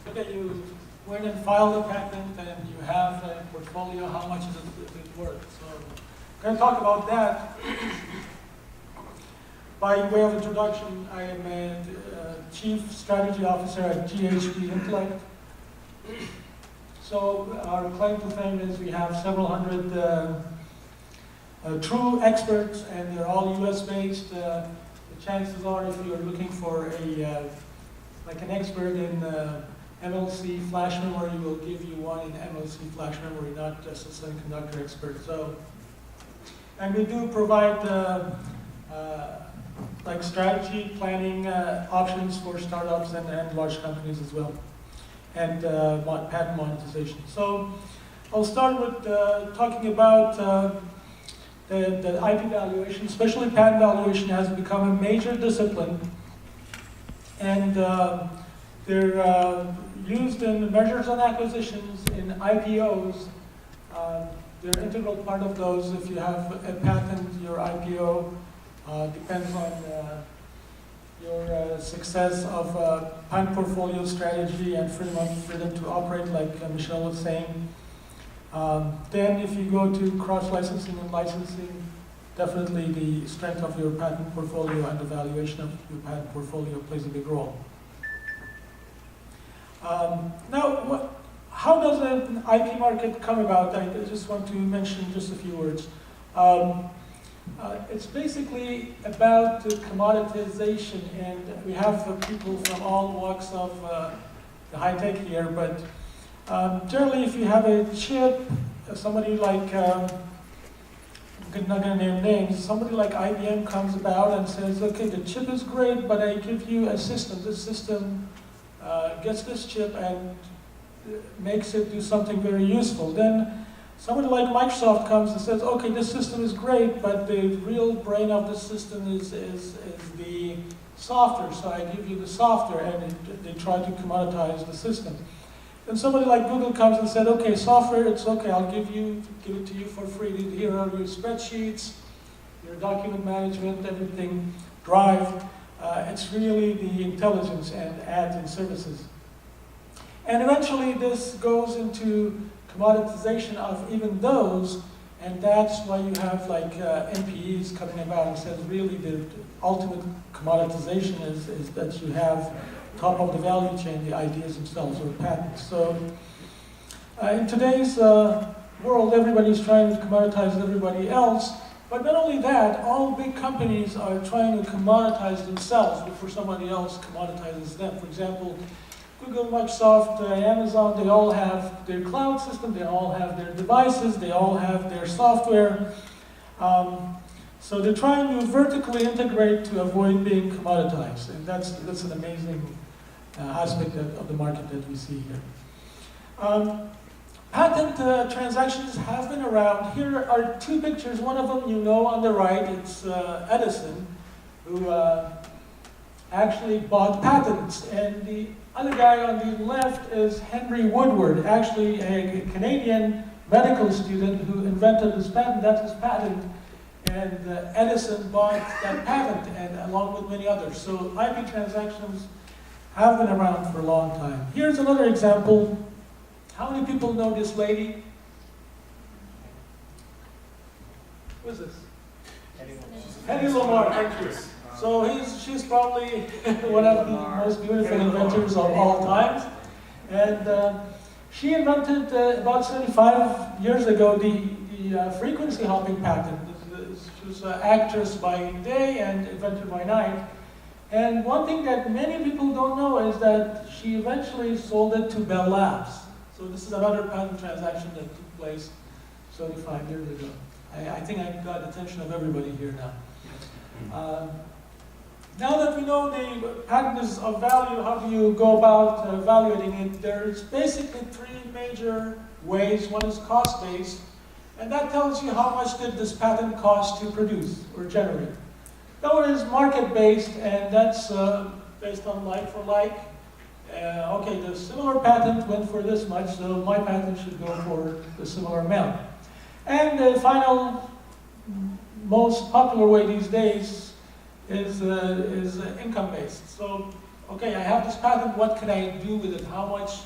Okay, you went and filed a patent and you have a portfolio, how much is it worth? So I'm going to talk about that. By way of introduction, I am a Chief Strategy Officer at GHP Intellect. So our claim to fame is we have several hundred true experts, and they're all US-based. The chances are, if you're looking for like an expert in MLC flash memory, we'll give you one in MLC flash memory, not just a semiconductor expert. So, and we do provide like strategy planning options for startups and large companies as well, and patent monetization. So I'll start with talking about the IP valuation. Especially patent valuation has become a major discipline, and they're used in mergers and acquisitions, in IPOs. They're an integral part of those. If you have a patent, your IPO depends on your success of patent portfolio strategy and freedom to operate, like Michelle was saying. Then if you go to cross-licensing and licensing, definitely the strength of your patent portfolio and the valuation of your patent portfolio plays a big role. Now, how does an IP market come about? I just want to mention just a few words. It's basically about commoditization, and we have people from all walks of the high tech here, but generally if you have a chip, somebody like, I'm not going to name names, somebody like IBM comes about and says, okay, the chip is great, but I give you a system. This system gets this chip and makes it do something very useful. Then somebody like Microsoft comes and says, okay, this system is great, but the real brain of the system is the software, so I give you the software, and they try to commoditize the system. Then somebody like Google comes and said, okay, software, it's okay, I'll give it to you for free. Here are your spreadsheets, your document management, everything, Drive. It's really the intelligence and ads and services. And eventually this goes into commoditization of even those, and that's why you have like NPEs coming about and says really the ultimate commoditization is that you have top of the value chain, the ideas themselves, or patents. So in today's world, everybody's trying to commoditize everybody else, but not only that, all big companies are trying to commoditize themselves before somebody else commoditizes them. For example, Google, Microsoft, Amazon, they all have their cloud system, they all have their devices, they all have their software. So they're trying to vertically integrate to avoid being commoditized, and that's an amazing aspect of the market that we see here. Patent transactions have been around. Here are two pictures. One of them you know on the right. It's Edison, who actually bought patents, and the other guy on the left is Henry Woodward, actually a Canadian medical student who invented this patent. That's his patent, and Edison bought that patent, and along with many others. So IP transactions have been around for a long time. Here's another example. How many people know this lady? Who is this? Hedy Lamarr, thank you. So she's probably one of the most beautiful inventors of all times. And she invented about 75 years ago the frequency hopping patent. She was an actress by day and inventor by night. And one thing that many people don't know is that she eventually sold it to Bell Labs. So this is another patent transaction that took place 75 years ago. I think I got the attention of everybody here now. Now that we know the patent is of value, how do you go about evaluating it? There's basically three major ways. One is cost-based, and that tells you how much did this patent cost to produce or generate. The other is market-based, and that's based on like for like. Okay, the similar patent went for this much, so my patent should go for the similar amount. And the final, most popular way these days is income-based. So okay, I have this patent, what can I do with it? How much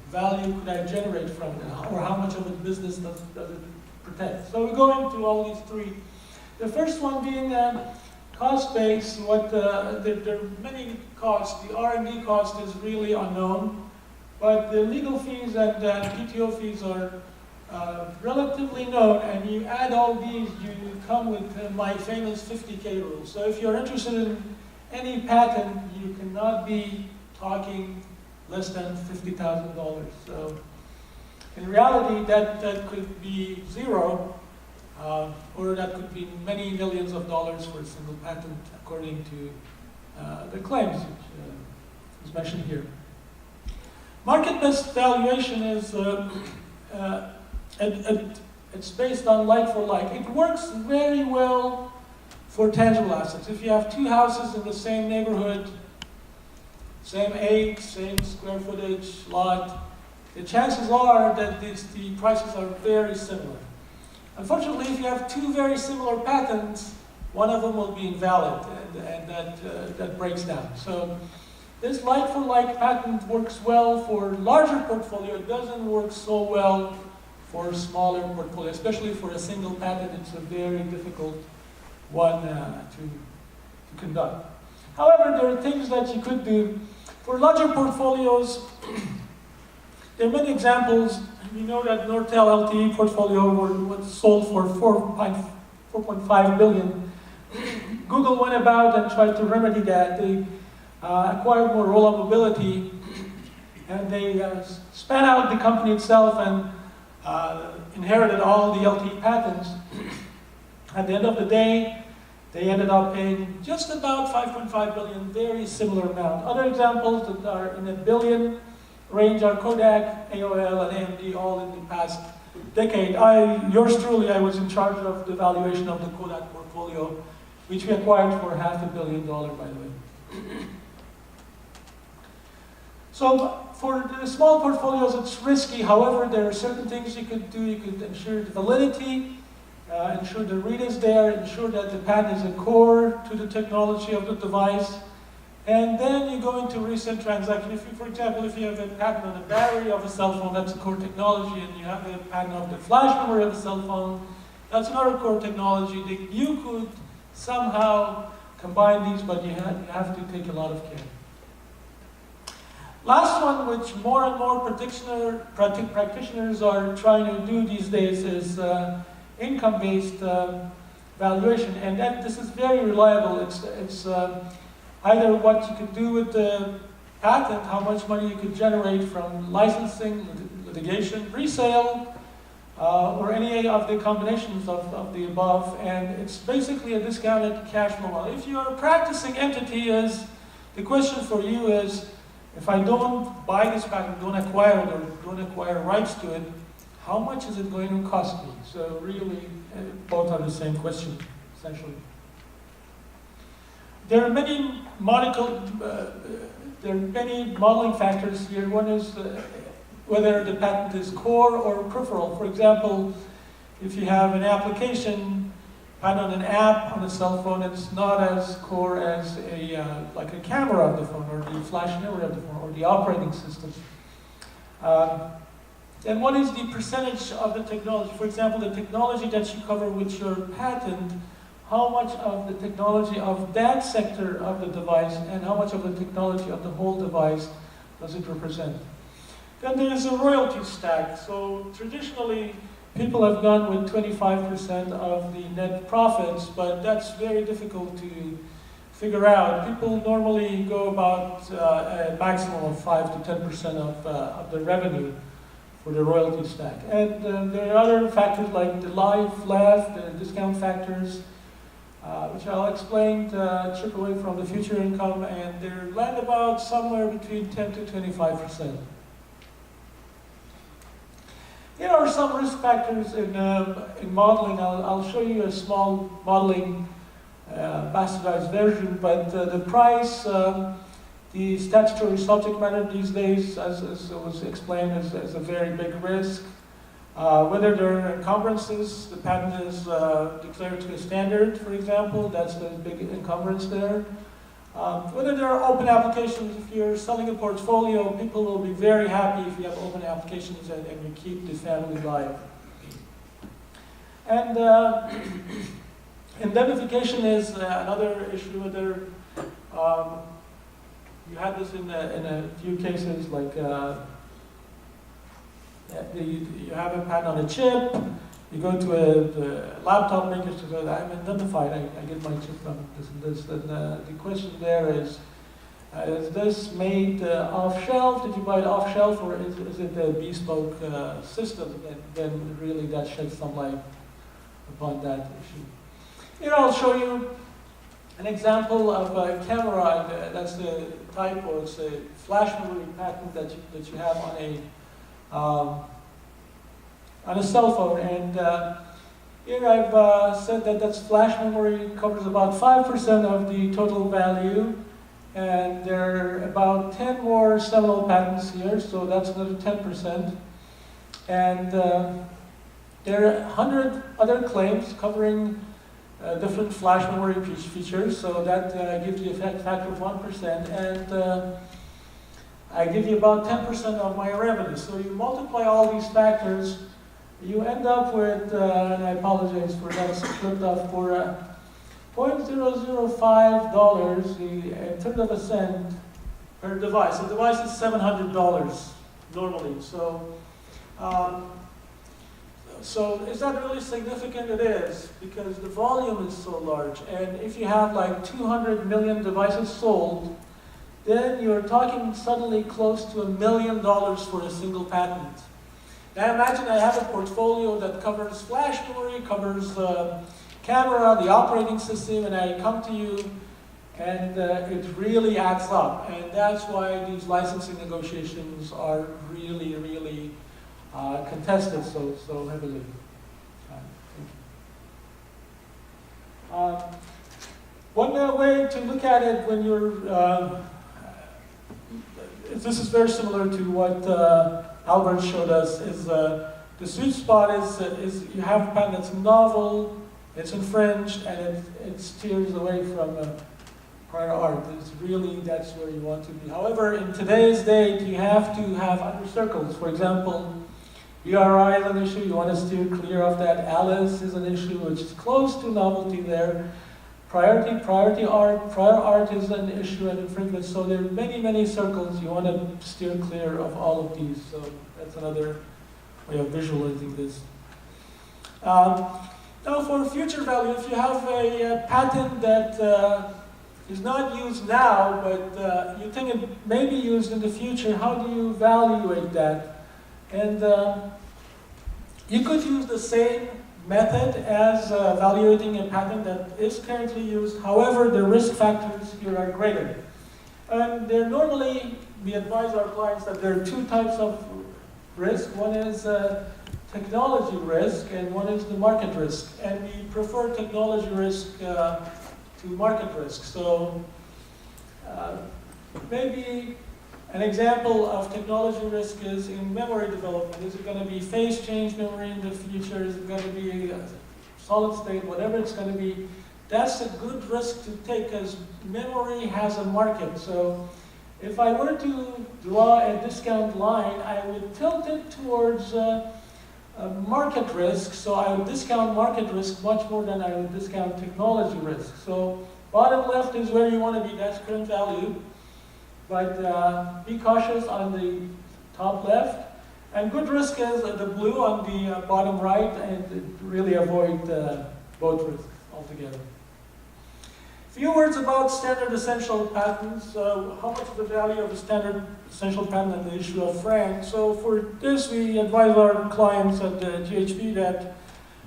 value could I generate from it? Or how much of a business does it protect? So we go into all these three. The first one being cost base. There are many costs. The R&D cost is really unknown, but the legal fees and PTO fees are relatively known, and you add all these, you come with my famous 50K rule. So if you're interested in any patent, you cannot be talking less than $50,000. So in reality, that could be zero, or that could be many millions of dollars for a single patent, according to the claims, which is mentioned here. Market-based valuation is it's based on like for like. It works very well for tangible assets. If you have two houses in the same neighborhood, same age, same square footage, lot, the chances are that the prices are very similar. Unfortunately, if you have two very similar patents, one of them will be invalid, and that breaks down. So this like-for-like patent works well for larger portfolio. It doesn't work so well for smaller portfolio, especially for a single patent. It's a very difficult one to conduct. However, there are things that you could do. For larger portfolios, there are many examples. You know that Nortel LTE portfolio was sold for $4.5 billion. Google went about and tried to remedy that. They acquired Motorola Mobility, and they span out the company itself and inherited all the LTE patents. At the end of the day, they ended up paying just about $5.5 billion, very similar amount. Other examples that are in a billion range are Kodak, AOL, and AMD, all in the past decade. Yours truly, I was in charge of the valuation of the Kodak portfolio, which we acquired for $500 million, by the way. So for the small portfolios, it's risky. However, there are certain things you could do. You could ensure the validity, ensure the read is there, ensure that the patent is a core to the technology of the device. And then you go into recent transaction. If you, for example, if you have a patent on the battery of a cell phone, that's a core technology, and you have a patent of the flash memory of a cell phone, that's another core technology. You could somehow combine these, but you have to take a lot of care. Last one, which more and more practitioners are trying to do these days, is income-based valuation, and this is very reliable. It's either what you could do with the patent, how much money you could generate from licensing, litigation, resale, or any of the combinations of the above, and it's basically a discounted cash flow model. If you're a practicing entity, the question for you is, if I don't buy this patent, don't acquire it, or don't acquire rights to it, how much is it going to cost me? So really, both are the same question, essentially. There are many modeling factors here. One is whether the patent is core or peripheral. For example, if you have an application patent on an app on a cell phone, it's not as core as like a camera of the phone, or the flash memory of the phone, or the operating system. And what is the percentage of the technology? For example, the technology that you cover with your patent, how much of the technology of that sector of the device and how much of the technology of the whole device does it represent? Then there is a royalty stack. So traditionally, people have gone with 25% of the net profits, but that's very difficult to figure out. People normally go about a maximum of 5 to 10% of the revenue for the royalty stack. And there are other factors like the life left, the discount factors, which I'll explain to chip away from the future income, and they land about somewhere between 10 to 25%. Here are some risk factors in modeling. I'll show you a small modeling bastardized version, but the price, the statutory subject matter these days, as was explained, is a very big risk. Whether there are encumbrances, the patent is declared to a standard, for example, that's the big encumbrance there. Whether there are open applications, if you're selling a portfolio, people will be very happy if you have open applications and you keep the family live. And indemnification is another issue. Whether you had this in a few cases, like you have a patent on a chip. You go to a laptop maker to go, I'm indemnified, I get my chip from this and this. And the question there is this made off-shelf? Did you buy it off-shelf, or is it a bespoke system? And then really that sheds some light upon that issue. Here I'll show you an example of a camera. That's the type, or it's a flash memory patent that you have on a cell phone. And here I've said that that's flash memory, covers about 5% of the total value, and there are about 10 more seminal patents here, so that's another 10%. And there are 100 other claims covering different flash memory features, so that gives you a factor of 1%, and I give you about 10% of my revenue. So you multiply all these factors, you end up with, and I apologize for that, flipped up for $0.005, a third of a cent per device. The device is $700 normally. So is that really significant? It is, because the volume is so large. And if you have like 200 million devices sold, then you're talking suddenly close to $1 million for a single patent. Now imagine I have a portfolio that covers flash memory, covers camera, the operating system, and I come to you, and it really adds up. And that's why these licensing negotiations are really, really contested so heavily. One way to look at it when you're, this is very similar to what Albert showed us, is the sweet spot is you have a patent that's novel, it's infringed, and it steers away from prior art. It's really, that's where you want to be. However, in today's date, you have to have other circles. For example, URI is an issue, you want to steer clear of that. Alice is an issue, which is close to novelty there. Prior art is an issue and infringement. So there are many, many circles. You want to steer clear of all of these. So that's another way of visualizing this. Now for future value, if you have a patent that is not used now, but you think it may be used in the future, how do you evaluate that? And you could use the same method as evaluating a patent that is currently used. However, the risk factors here are greater. And normally, we advise our clients that there are two types of risk. One is technology risk, and one is the market risk. And we prefer technology risk to market risk. So maybe an example of technology risk is in memory development. Is it going to be phase change memory in the future? Is it going to be solid state? Whatever it's going to be, that's a good risk to take, because memory has a market. So if I were to draw a discount line, I would tilt it towards market risk. So I would discount market risk much more than I would discount technology risk. So bottom left is where you want to be. That's current value. But be cautious on the top left. And good risk is the blue on the bottom right, and really avoid both risks altogether. A few words about standard essential patents. How much of the value of the standard essential patent and the issue of frank. So for this, we advise our clients at the GHB that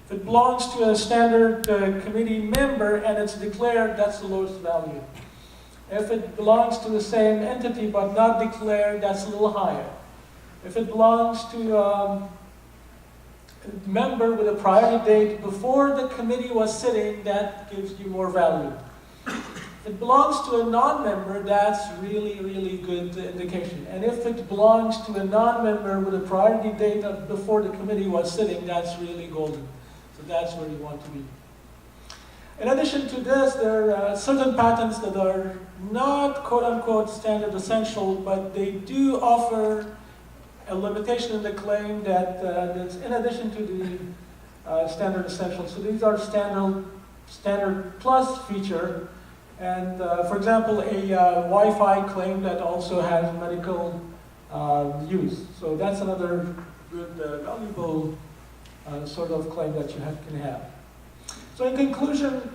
if it belongs to a standard committee member and it's declared, that's the lowest value. If it belongs to the same entity but not declared, that's a little higher. If it belongs to a member with a priority date before the committee was sitting, that gives you more value. If it belongs to a non-member, that's really, really good indication. And if it belongs to a non-member with a priority date of before the committee was sitting, that's really golden. So that's where you want to be. In addition to this, there are certain patents that are not quote-unquote standard essential, but they do offer a limitation in the claim that that's in addition to the standard essential. So these are standard plus feature. And for example, a Wi-Fi claim that also has medical use. So that's another good, valuable sort of claim that you can have. So in conclusion,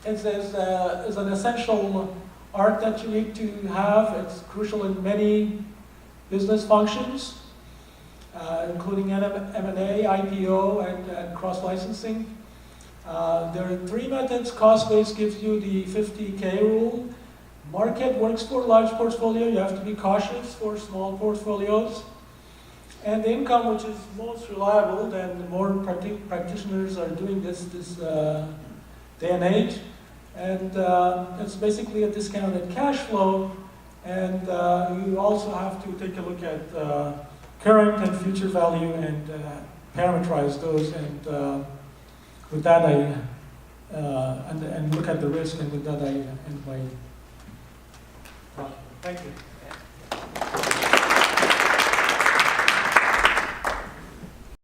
it is an essential art that you need to have. It's crucial in many business functions, including M&A, IPO, and cross-licensing. There are three methods. Cost-based gives you the 50K rule. Market works for large portfolio. You have to be cautious for small portfolios. And the income, which is most reliable, then the more practitioners are doing this day and age. And it's basically a discounted cash flow. And you also have to take a look at current and future value and parameterize those. And with that, and look at the risk. And with that, I end my talk. Thank you.